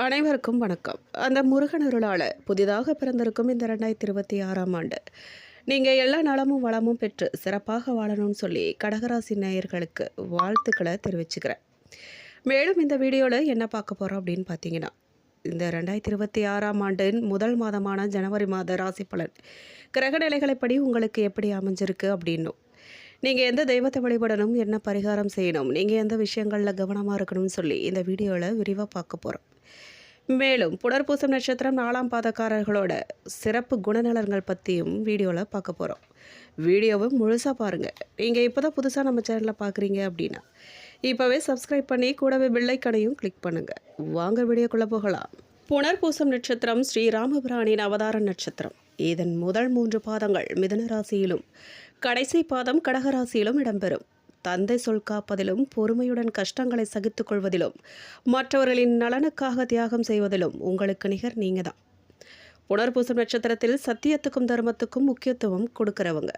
அனைவருக்கும் வணக்கம். அந்த முருகன் அருளால் புதிதாக பிறந்திருக்கும் இந்த 2026ஆம் ஆண்டு நீங்கள் எல்லா நலமும் வளமும் பெற்று சிறப்பாக வாழணும்னு சொல்லி கடகராசி நேயர்களுக்கு வாழ்த்துக்களை தெரிவிச்சுக்கிறேன். மேலும் இந்த வீடியோவில் என்ன பார்க்க போகிறோம் அப்படின்னு பார்த்தீங்கன்னா, இந்த 2026ஆம் ஆண்டின் முதல் மாதமான ஜனவரி மாத ராசி பலன் கிரகநிலைகளைப்படி உங்களுக்கு எப்படி அமைஞ்சிருக்கு அப்படின்னும், நீங்கள் எந்த தெய்வத்தை வழிபடணும், என்ன பரிகாரம் செய்யணும், நீங்கள் எந்த விஷயங்களில் கவனமாக இருக்கணும்னு சொல்லி இந்த வீடியோவில் விரிவாக பார்க்க போகிறோம். மேலும் புனர்பூசம் நட்சத்திரம் 4ஆம் பாதக்காரர்களோட சிறப்பு குணநலன்கள் பற்றியும் வீடியோவில் பார்க்க போகிறோம். வீடியோவை முழுசாக பாருங்கள். நீங்கள் இப்போ தான் புதுசாக நம்ம சேனலில் பார்க்குறீங்க அப்படின்னா இப்போவே சப்ஸ்கிரைப் பண்ணி கூடவே பெல்லைக்கனையும் கிளிக் பண்ணுங்கள். வாங்க வீடியோக்குள்ளே போகலாம். புனர்பூசம் நட்சத்திரம் ஸ்ரீராமபிரானின் அவதார நட்சத்திரம். இதன் முதல் 3 பாதங்கள் மிதுன ராசியிலும் கடைசி பாதம் கடகராசியிலும் இடம்பெறும். தந்தை சொல் காப்பதிலும் பொறுமையுடன் கஷ்டங்களை சகித்துக் கொள்வதிலும் மற்றவர்களின் நலனுக்காக தியாகம் செய்வதிலும் உங்களுக்கு நிகர் நீங்க தான். புனர்பூசம் நட்சத்திரத்தில் சத்தியத்துக்கும் தர்மத்துக்கும் முக்கியத்துவம் கொடுக்கிறவங்க.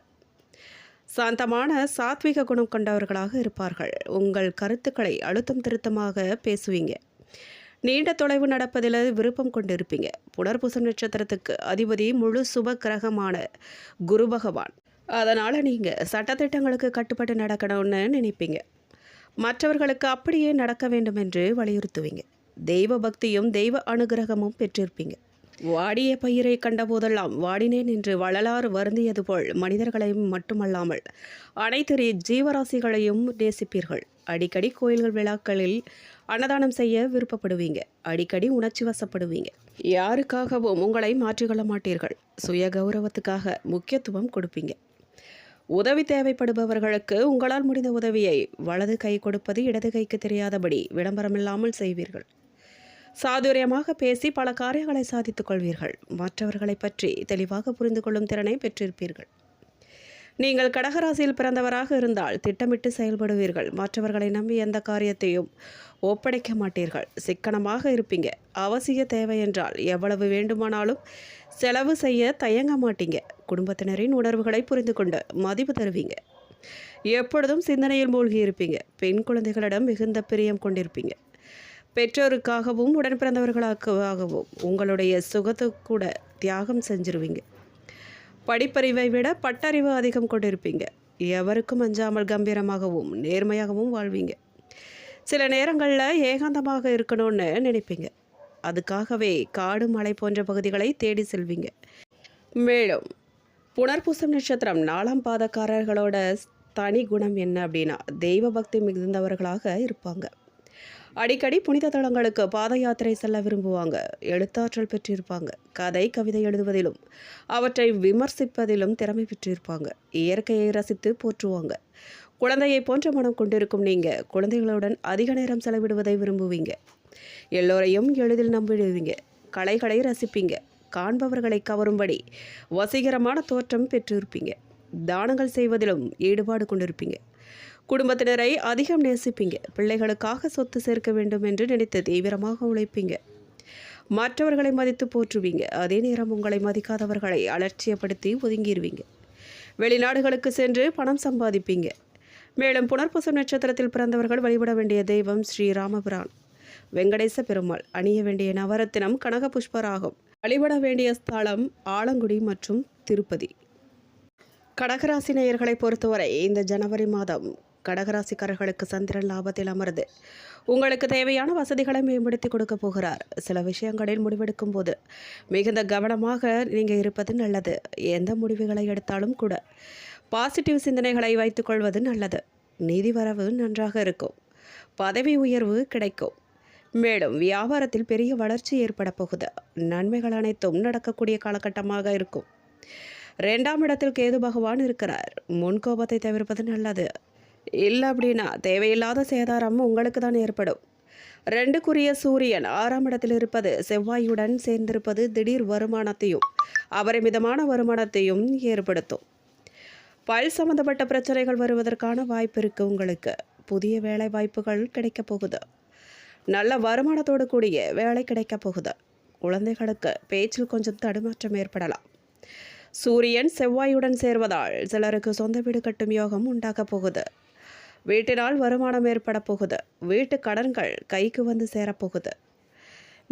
சாந்தமான சாத்விக குணம் கொண்டவர்களாக இருப்பார்கள். உங்கள் கருத்துக்களை அழுத்தம் திருத்தமாக பேசுவீங்க. நீண்ட தொலைவு நடப்பதில் விருப்பம் கொண்டிருப்பீங்க. புனர்பூசம் நட்சத்திரத்துக்கு அதிபதி முழு சுப கிரகமான குரு பகவான். அதனால் நீங்கள் சட்டத்திட்டங்களுக்கு கட்டுப்பட்டு நடக்கணும்னு நினைப்பீங்க. மற்றவர்களுக்கு அப்படியே நடக்க வேண்டும் என்று வலியுறுத்துவீங்க. தெய்வ பக்தியும் தெய்வ அனுகிரகமும் பெற்றிருப்பீங்க. வாடிய பயிரை கண்டபோதெல்லாம் வாடினேன் என்று வள்ளலார் வருந்தியது போல் மனிதர்களையும் மட்டுமல்லாமல் அனைத்து ஜீவராசிகளையும் நேசிப்பீர்கள். அடிக்கடி கோயில்கள் விழாக்களில் அன்னதானம் செய்ய விருப்பப்படுவீங்க. அடிக்கடி உணர்ச்சி வசப்படுவீங்க. யாருக்காகவும் உங்களை மாற்றிக்கொள்ள மாட்டீர்கள். சுய கௌரவத்துக்காக முக்கியத்துவம் கொடுப்பீங்க. உதவி தேவைப்படுபவர்களுக்கு உங்களால் முடிந்த உதவியை வலது கை கொடுப்பது இடது கைக்கு தெரியாதபடி விளம்பரமில்லாமல் செய்வீர்கள். சாதுரியமாக பேசி பல காரியங்களை சாதித்துக் கொள்வீர்கள். மற்றவர்களை பற்றி தெளிவாக புரிந்து கொள்ளும் திறனை பெற்றிருப்பீர்கள். நீங்கள் கடகராசியில் பிறந்தவராக இருந்தால் திட்டமிட்டு செயல்படுவீர்கள். மற்றவர்களை நம்பி எந்த காரியத்தையும் ஒப்படைக்க மாட்டீர்கள். சிக்கனமாக இருப்பீங்க. அவசிய தேவை என்றால் எவ்வளவு வேண்டுமானாலும் செலவு செய்ய தயங்க மாட்டீங்க. குடும்பத்தினரின் உணர்வுகளை புரிந்து கொண்டு மதிப்பு தருவீங்க. எப்பொழுதும் சிந்தனையில் மூழ்கி இருப்பீங்க. பெண் குழந்தைகளிடம் மிகுந்த பிரியம் கொண்டிருப்பீங்க. பெற்றோருக்காகவும் உடன் பிறந்தவர்களுக்காகவும் உங்களுடைய சுகத்தை கூட தியாகம் செஞ்சிருவீங்க. படிப்பறிவை விட பட்டறிவு அதிகம் கொண்டிருப்பீங்க. எவருக்கும் அஞ்சாமல் கம்பீரமாகவும் நேர்மையாகவும் வாழ்வீங்க. சில நேரங்களில் ஏகாந்தமாக இருக்கணும்னு நினைப்பீங்க. அதுக்காகவே காடு மலை போன்ற பகுதிகளை தேடி செல்வீங்க. மேலும் புனர்பூசம் நட்சத்திரம் 4ஆம் பாதக்காரர்களோட தனி குணம் என்ன அப்படின்னா, தெய்வ பக்தி மிகுந்தவர்களாக இருப்பாங்க. அடிக்கடி புனித தலங்களுக்கு பாத யாத்திரை செல்ல விரும்புவாங்க. எழுத்தாற்றல் பெற்றிருப்பாங்க. கதை கவிதை எழுதுவதிலும் அவற்றை விமர்சிப்பதிலும் திறமை பெற்றிருப்பாங்க. இயற்கையை ரசித்து போற்றுவாங்க. குழந்தையை போன்ற மனம் கொண்டிருக்கும் நீங்கள் குழந்தைகளுடன் அதிக நேரம் செலவிடுவதை விரும்புவீங்க. எல்லோரையும் எளிதில் நம்பிடுவீங்க. கலைகளை ரசிப்பீங்க. காண்பவர்களை கவரும்படி வசீகரமான தோற்றம் பெற்றிருப்பீங்க. தானங்கள் செய்வதிலும் ஈடுபாடு கொண்டிருப்பீங்க. குடும்பத்தினரை அதிகம் நேசிப்பீங்க. பிள்ளைகளுக்காக சொத்து சேர்க்க வேண்டும் என்று நினைத்து தீவிரமாக உழைப்பீங்க. மற்றவர்களை மதித்து போற்றுவீங்க. அதே நேரம் உங்களை மதிக்காதவர்களை அலட்சியப்படுத்தி ஒதுங்கிடுவீங்க. வெளிநாடுகளுக்கு சென்று பணம் சம்பாதிப்பீங்க. மேலும் புனர்பூசம் நட்சத்திரத்தில் பிறந்தவர்கள் வழிபட வேண்டிய தெய்வம் ஸ்ரீராமபிரான். வெங்கடேச பெருமாள். அணிய வேண்டிய நவரத்தினம் கனக புஷ்பராகும். வழிபட வேண்டிய ஸ்தலம் ஆலங்குடி மற்றும் திருப்பதி. கடகராசி நேயர்களை பொறுத்தவரை இந்த ஜனவரி மாதம் கடகராசிக்காரர்களுக்கு சந்திரன் லாபத்தில் அமர்ந்து உங்களுக்கு தேவையான வசதிகளை மேம்படுத்தி கொடுக்க போகிறார். சில விஷயங்களில் முடிவெடுக்கும் போது மிகுந்த கவனமாக நீங்கள் இருப்பது நல்லது. எந்த முடிவுகளை எடுத்தாலும் கூட பாசிட்டிவ் சிந்தனைகளை வைத்துக்கொள்வது நல்லது. நிதி வரவு நன்றாக இருக்கும். பதவி உயர்வு கிடைக்கும். மேலும் வியாபாரத்தில் பெரிய வளர்ச்சி ஏற்பட போகுது. நன்மைகள் அனைத்தும் நடக்கக்கூடிய காலகட்டமாக இருக்கும். 2ஆம் இடத்தில் கேது பகவான் இருக்கிறார். முன்கோபத்தை தவிர்ப்பது நல்லது. இல்லை அப்படின்னா தேவையில்லாத சேதாரம் உங்களுக்கு தான் ஏற்படும். 2க்குரிய சூரியன் 6ஆம் இடத்தில் இருப்பது செவ்வாயுடன் சேர்ந்திருப்பது திடீர் வருமானத்தையும் அபரிமிதமான வருமானத்தையும் ஏற்படுத்தும். பல் சம்பந்தப்பட்ட பிரச்சனைகள் வருவதற்கான வாய்ப்பு இருக்குது. உங்களுக்கு புதிய வேலை வாய்ப்புகள் கிடைக்க போகுது. நல்ல வருமானத்தோடு கூடிய வேலை கிடைக்க போகுது. குழந்தைகளுக்கு பேச்சில் கொஞ்சம் தடுமாற்றம் ஏற்படலாம். சூரியன் செவ்வாயுடன் சேர்வதால் சிலருக்கு சொந்த வீடு கட்டும் யோகம் உண்டாக போகுது. வீட்டினால் வருமானம் ஏற்பட போகுது. வீட்டு கடன்கள் கைக்கு வந்து சேரப்போகுது.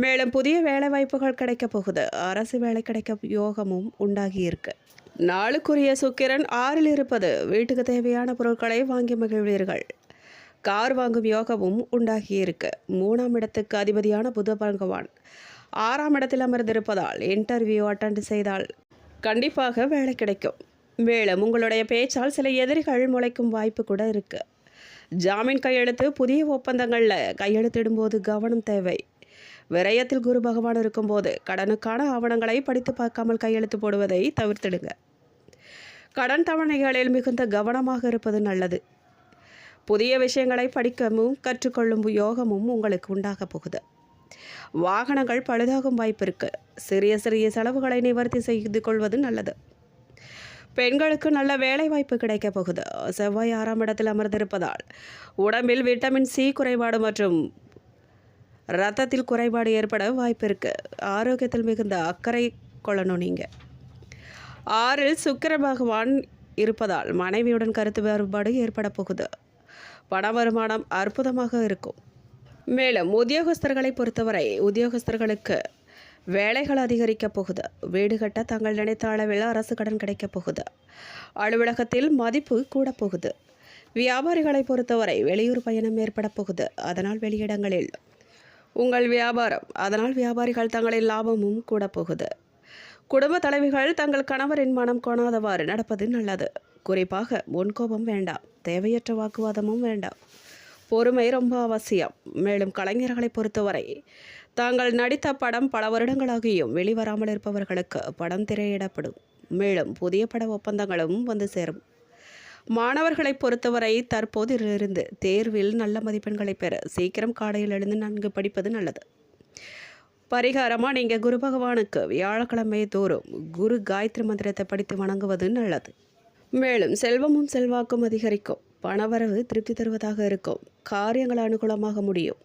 மேலும் புதிய வேலை வாய்ப்புகள் கிடைக்கப் போகுது. அரசு வேலை கிடைக்க யோகமும் உண்டாகியிருக்கு. நாளுக்குரிய சுக்கிரன் 6ல் இருப்பது வீட்டுக்கு தேவையான பொருட்களை வாங்கி மகிழ்வீர்கள். கார் வாங்கும் யோகமும் உண்டாகியிருக்கு. 3ஆம் இடத்துக்கு அதிபதியான புத பகவான் 6ஆம் இடத்தில் அமர்ந்திருப்பதால் இன்டர்வியூ அட்டெண்ட் செய்தால் கண்டிப்பாக வேலை கிடைக்கும். மேலும் உங்களுடைய பேச்சால் சில எதிரிகள் முளைக்கும் வாய்ப்பு கூட இருக்கு. ஜாமீன் கையெழுத்து, புதிய ஒப்பந்தங்களில் கையெழுத்திடும்போது கவனம் தேவை. விரயத்தில் குரு பகவான் இருக்கும்போது கடனுக்கான ஆவணங்களை படித்து பார்க்காமல் கையெழுத்து போடுவதை தவிர்த்திடுங்க. கடன் தவணைகளில் மிகுந்த கவனமாக இருப்பது நல்லது. புதிய விஷயங்களை படிக்கவும் கற்றுக்கொள்ளும் யோகமும் உங்களுக்கு உண்டாக போகுது. வாகனங்கள் பழுதாகும் வாய்ப்பு இருக்கு. சிறிய சிறிய செலவுகளை நிவர்த்தி செய்து கொள்வது நல்லது. பெண்களுக்கு நல்ல வேலை வாய்ப்பு கிடைக்க போகுது. செவ்வாய் 6ஆம் இடத்தில் அமர்ந்திருப்பதால் உடம்பில் விட்டமின் சி குறைபாடு மற்றும் இரத்தத்தில் குறைபாடு ஏற்பட வாய்ப்பு இருக்கு. ஆரோக்கியத்தில் மிகுந்த அக்கறை கொள்ளணும். நீங்கள் 6ல் சுக்கிர பகவான் இருப்பதால் மனைவியுடன் கருத்து வேறுபாடு ஏற்பட போகுது. பண வருமானம் அற்புதமாக இருக்கும். மேலும் உத்தியோகஸ்தர்களை பொறுத்தவரை உத்தியோகஸ்தர்களுக்கு வேலைகள் அதிகரிக்கப் போகுது. வீடு கட்ட தாங்கள் நினைத்த அளவில் அரசு கடன் கிடைக்கப் போகுது. அலுவலகத்தில் மதிப்பு கூட போகுது. வியாபாரிகளை பொறுத்தவரை வெளியூர் பயணம் ஏற்பட போகுது. அதனால் வெளியிடங்களில் உங்கள் வியாபாரம், அதனால் வியாபாரிகள் தங்களின் லாபமும் கூட போகுது. குடும்ப தலைவிகள் தங்கள் கணவரின் மனம் கோணாதவாறு நடப்பது நல்லது. குறிப்பாக முன்கோபம் வேண்டாம். தேவையற்ற வாக்குவாதமும் வேண்டாம். பொறுமை ரொம்ப அவசியம். மேலும் கலைஞர்களை பொறுத்தவரை தாங்கள் நடித்த படம் பல வருடங்களாகியும் வெளிவராமல் இருப்பவர்களுக்கு படம் திரையிடப்படும். மேலும் புதிய பட ஒப்பந்தங்களும் வந்து சேரும். மாணவர்களை பொறுத்தவரை தற்போதிலிருந்து தேர்வில் நல்ல மதிப்பெண்களை பெற சீக்கிரம் காலையில் எழுந்து நன்கு படிப்பது நல்லது. பரிகாரமாக நீங்கள் குரு பகவானுக்கு வியாழக்கிழமை தோறும் குரு காயத்ரி மந்திரத்தை படித்து வணங்குவது நல்லது. மேலும் செல்வமும் செல்வாக்கும் அதிகரிக்கும். பணவரவு திருப்தி தருவதாக இருக்கும். காரியங்கள் அனுகூலமாக முடியும்.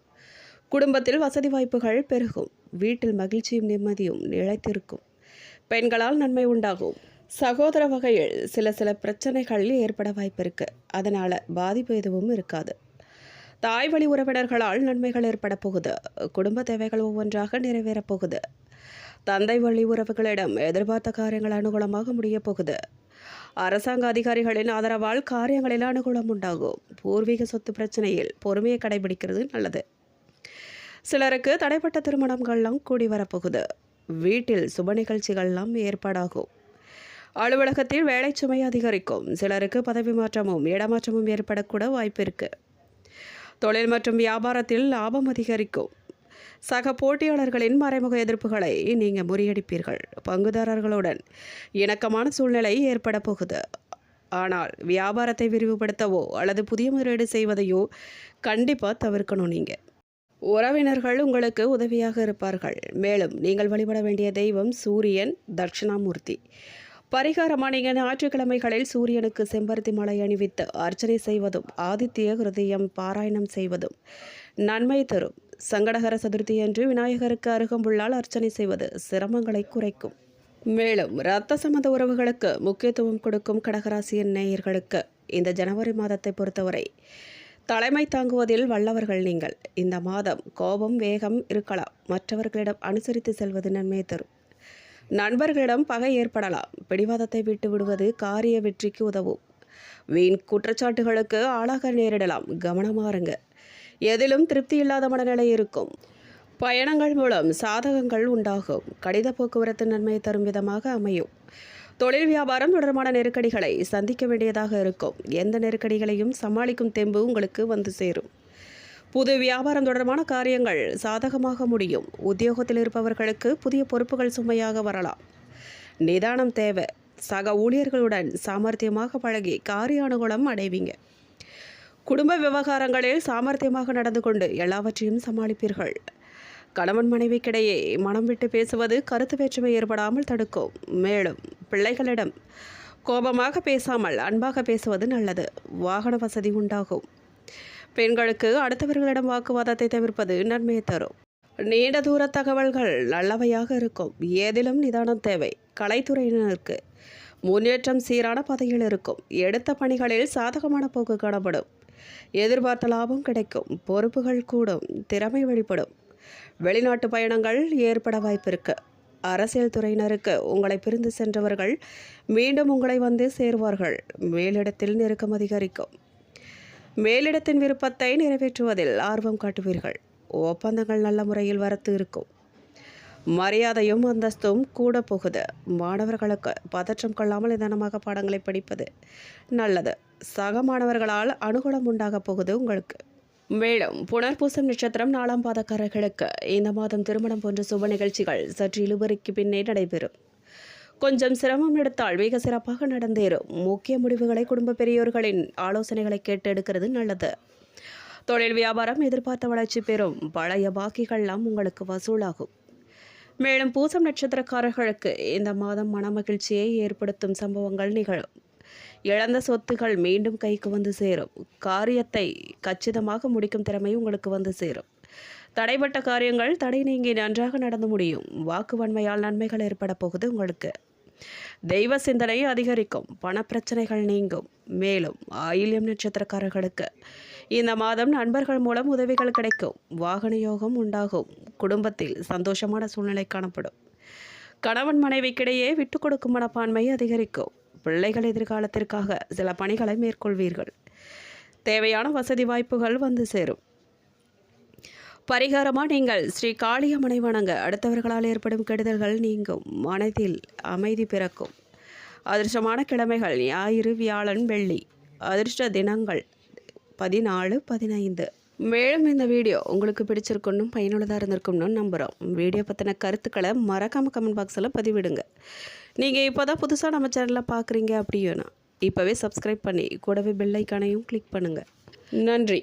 குடும்பத்தில் வசதி வாய்ப்புகள் பெருகும். வீட்டில் மகிழ்ச்சியும் நிம்மதியும் நிலைத்திருக்கும். பெண்களால் நன்மை உண்டாகும். சகோதர வகையில் சில பிரச்சனைகள் ஏற்பட வாய்ப்பு இருக்கு. அதனால் பாதிப்பு எதுவும் இருக்காது. தாய் வழி உறவினர்களால் நன்மைகள் ஏற்பட போகுது. குடும்ப தேவைகள் ஒவ்வொன்றாக நிறைவேறப் போகுது. தந்தை வழி உறவுகளிடம் எதிர்பார்த்த காரியங்கள் அனுகூலமாக முடிய போகுது. அரசாங்க அதிகாரிகளின் ஆதரவால் காரியங்களில் அனுகூலம் உண்டாகும். பூர்வீக சொத்து பிரச்சனையில் பொறுமையை கடைபிடிக்கிறது நல்லது. சிலருக்கு தடைப்பட்ட திருமணங்கள்லாம் கூடி வரப்போகுது. வீட்டில் சுப நிகழ்ச்சிகள்லாம் ஏற்பாடாகும். அலுவலகத்தில் வேலை சுமை அதிகரிக்கும். சிலருக்கு பதவி மாற்றமும் இடமாற்றமும் ஏற்படக்கூட வாய்ப்பு இருக்கு. தொழில் மற்றும் வியாபாரத்தில் லாபம் அதிகரிக்கும். சக போட்டியாளர்களின் மறைமுக எதிர்ப்புகளை நீங்கள் முறியடிப்பீர்கள். பங்குதாரர்களுடன் இணக்கமான சூழ்நிலை ஏற்பட போகுது. ஆனால் வியாபாரத்தை விரிவுபடுத்தவோ அல்லது புதிய முதலீடு செய்வதையோ கண்டிப்பாக தவிர்க்கணும். நீங்கள் உறவினர்கள் உங்களுக்கு உதவியாக இருப்பார்கள். மேலும் நீங்கள் வழிபட வேண்டிய தெய்வம் சூரியன் தட்சிணாமூர்த்தி. பரிகாரமாக நீங்கள் ஞாயிற்றுக்கிழமைகளில் சூரியனுக்கு செம்பருத்தி மலை அணிவித்து அர்ச்சனை செய்வதும் ஆதித்ய ஹிருதயம் பாராயணம் செய்வதும் நன்மை தரும். சங்கடகர சதுர்த்தி அன்று விநாயகருக்கு அருகம்புல்லால் அர்ச்சனை செய்வது சிரமங்களை குறைக்கும். மேலும் இரத்த சம்பந்த உறவுகளுக்கு முக்கியத்துவம் கொடுக்கும் கடகராசியின் நேயர்களுக்கு இந்த ஜனவரி மாதத்தை பொறுத்தவரை தலைமை தாங்குவதில் வல்லவர்கள் நீங்கள். இந்த மாதம் கோபம் வேகம் இருக்கலாம். மற்றவர்களிடம் அனுசரித்து செல்வது நன்மை தரும். நண்பர்களிடம் பகை ஏற்படலாம். பிடிவாதத்தை விட்டு விடுவது காரிய வெற்றிக்கு உதவும். வீண் குற்றச்சாட்டுகளுக்கு ஆளாக நேரிடலாம். கவனமாறுங்க. எதிலும் திருப்தி இல்லாத மனநிலை இருக்கும். பயணங்கள் மூலம் சாதகங்கள் உண்டாகும். கடித போக்குவரத்து நன்மை தரும் விதமாக அமையும். தொழில் வியாபாரம் தொடர்பான நெருக்கடிகளை சந்திக்க வேண்டியதாக இருக்கும். எந்த நெருக்கடிகளையும் சமாளிக்கும் தெம்பு உங்களுக்கு வந்து சேரும். புது வியாபாரம் தொடர்பான காரியங்கள் சாதகமாக முடியும். உத்தியோகத்தில் இருப்பவர்களுக்கு புதிய பொறுப்புகள் சுமையாக வரலாம். நிதானம் தேவை. சக ஊழியர்களுடன் சாமர்த்தியமாக பழகி காரிய அனுகூலம் அடைவீங்க. குடும்ப விவகாரங்களில் சாமர்த்தியமாக நடந்து கொண்டு எல்லாவற்றையும் சமாளிப்பீர்கள். கணவன் மனைவிக்கிடையே மனம் விட்டு பேசுவது கருத்து வேற்றுமை ஏற்படாமல் தடுக்கும். மேலும் பிள்ளைகளிடம் கோபமாக பேசாமல் அன்பாக பேசுவது நல்லது. வாகன வசதி உண்டாகும். பெண்களுக்கு அடுத்தவர்களிடம் வாக்குவாதத்தை தவிர்ப்பது நன்மையை தரும். நீண்ட தூர தகவல்கள் நல்லவையாக இருக்கும். ஏதிலும் நிதானம் தேவை. கலைத்துறையினருக்கு முன்னேற்றம் சீரான பாதையில் இருக்கும். எடுத்த பணிகளில் சாதகமான போக்கு காணப்படும். எதிர்பார்த்த லாபம் கிடைக்கும். பொறுப்புகள் கூடும். திறமை வெளிப்படும். வெளிநாட்டு பயணங்கள் ஏற்பட வாய்ப்பிருக்கு. அரசியல் துறையினருக்கு உங்களை பிரிந்து சென்றவர்கள் மீண்டும் உங்களை வந்து சேருவார்கள். மேலிடத்தில் நெருக்கம் அதிகரிக்கும். மேலிடத்தின் விருப்பத்தை நிறைவேற்றுவதில் ஆர்வம் காட்டுவீர்கள். ஒப்பந்தங்கள் நல்ல முறையில் வரத்து இருக்கும். மரியாதையும் அந்தஸ்தும் கூட போகுது. மாணவர்களுக்கு பதற்றம் கொள்ளாமல் நிதானமாக பாடங்களை படிப்பது நல்லது. சக மாணவர்களால் அனுகூலம் உண்டாக போகுது உங்களுக்கு. மேலும் புனர்பூசம் நட்சத்திரம் 4ஆம் பாதக்காரர்களுக்கு இந்த மாதம் திருமணம் போன்ற சுப நிகழ்ச்சிகள் சற்று இழுபறிக்கு பின்னே நடைபெறும். கொஞ்சம் சிரமம் எடுத்தால் மிக சிறப்பாக நடந்தேறும். முக்கிய முடிவுகளை குடும்ப பெரியோர்களின் ஆலோசனைகளை கேட்டு எடுக்கிறது நல்லது. தொழில் வியாபாரம் எதிர்பார்த்த வளர்ச்சி பெறும். பழைய பாக்கிகள்லாம் உங்களுக்கு வசூலாகும். மேலும் பூசம் நட்சத்திரக்காரர்களுக்கு இந்த மாதம் மனமகிழ்ச்சியை ஏற்படுத்தும் சம்பவங்கள் நிகழும். இழந்த சொத்துகள் மீண்டும் கைக்கு வந்து சேரும். காரியத்தை கச்சிதமாக முடிக்கும் திறமை உங்களுக்கு வந்து சேரும். தடைப்பட்ட காரியங்கள் தடை நீங்கி நன்றாக நடந்து முடியும். வாக்குவன்மையால் நன்மைகள் ஏற்பட போகுது உங்களுக்கு. தெய்வ சிந்தனை அதிகரிக்கும். பணப்பிரச்சனைகள் நீங்கும். மேலும் ஆயில்யம் நட்சத்திரக்காரர்களுக்கு இந்த மாதம் நண்பர்கள் மூலம் உதவிகள் கிடைக்கும். வாகன யோகம் உண்டாகும். குடும்பத்தில் சந்தோஷமான சூழ்நிலை காணப்படும். கணவன் மனைவிக்கிடையே விட்டு கொடுக்கும் மனப்பான்மை அதிகரிக்கும். பிள்ளைகள் எதிர்காலத்திற்காக சில பணிகளை மேற்கொள்வீர்கள். தேவையான வசதி வாய்ப்புகள் வந்து சேரும். பரிகாரமாக நீங்கள் ஸ்ரீ காளியம்மனை வணங்க அடுத்தவர்களால் ஏற்படும் கெடுதல்கள் நீங்கும். மனதில் அமைதி பிறக்கும். அதிர்ஷ்டமான கிழமைகள் ஞாயிறு, வியாழன், வெள்ளி. அதிர்ஷ்ட தினங்கள் 14, 15. மேலும் இந்த வீடியோ உங்களுக்கு பிடிச்சிருக்கணும், பயனுள்ளதாக இருந்திருக்கும்னு நம்புகிறோம். வீடியோ பற்றின கருத்துக்களை மறக்காமல் கமெண்ட் பாக்ஸில் பதிவிடுங்க. நீங்கள் இப்போ தான் புதுசாக நம்ம சேனலில் பார்க்குறீங்க அப்படின்னா இப்போவே சப்ஸ்கிரைப் பண்ணி கூடவே பெல் ஐக்கானையும் கிளிக் பண்ணுங்கள். நன்றி.